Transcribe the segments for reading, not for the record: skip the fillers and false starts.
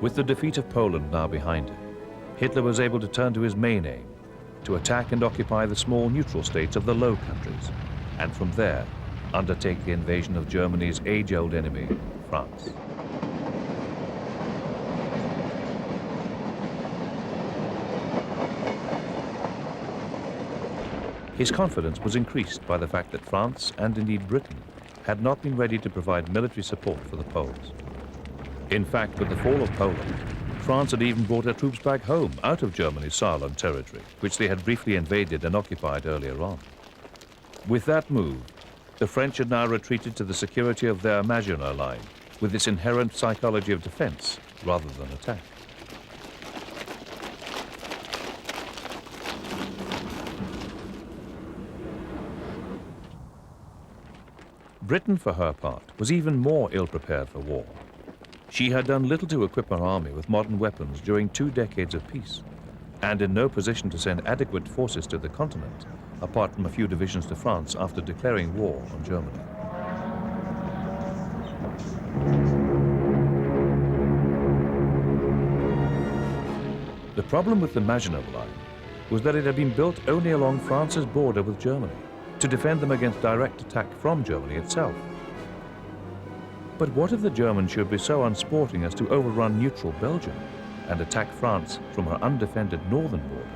With the defeat of Poland now behind him, Hitler was able to turn to his main aim, to attack and occupy the small neutral states of the Low Countries, and from there, undertake the invasion of Germany's age-old enemy, France. His confidence was increased by the fact that France, and indeed Britain, had not been ready to provide military support for the Poles. In fact, with the fall of Poland, France had even brought her troops back home out of Germany's Saarland territory, which they had briefly invaded and occupied earlier on. With that move, the French had now retreated to the security of their Maginot Line, with its inherent psychology of defense rather than attack. Britain, for her part, was even more ill-prepared for war. She had done little to equip her army with modern weapons during 2 decades of peace, and in no position to send adequate forces to the continent, apart from a few divisions to France after declaring war on Germany. The problem with the Maginot Line was that it had been built only along France's border with Germany, to defend them against direct attack from Germany itself. But what if the Germans should be so unsporting as to overrun neutral Belgium and attack France from her undefended northern border?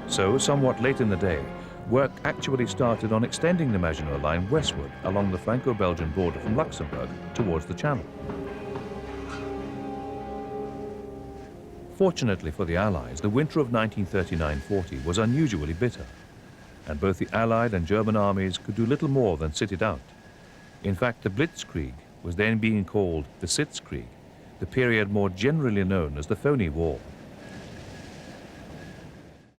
So, somewhat late in the day, work actually started on extending the Maginot Line westward along the Franco-Belgian border from Luxembourg towards the Channel. Fortunately for the Allies, the winter of 1939-40 was unusually bitter, and both the Allied and German armies could do little more than sit it out. In fact, the Blitzkrieg was then being called the Sitzkrieg, the period more generally known as the Phony War,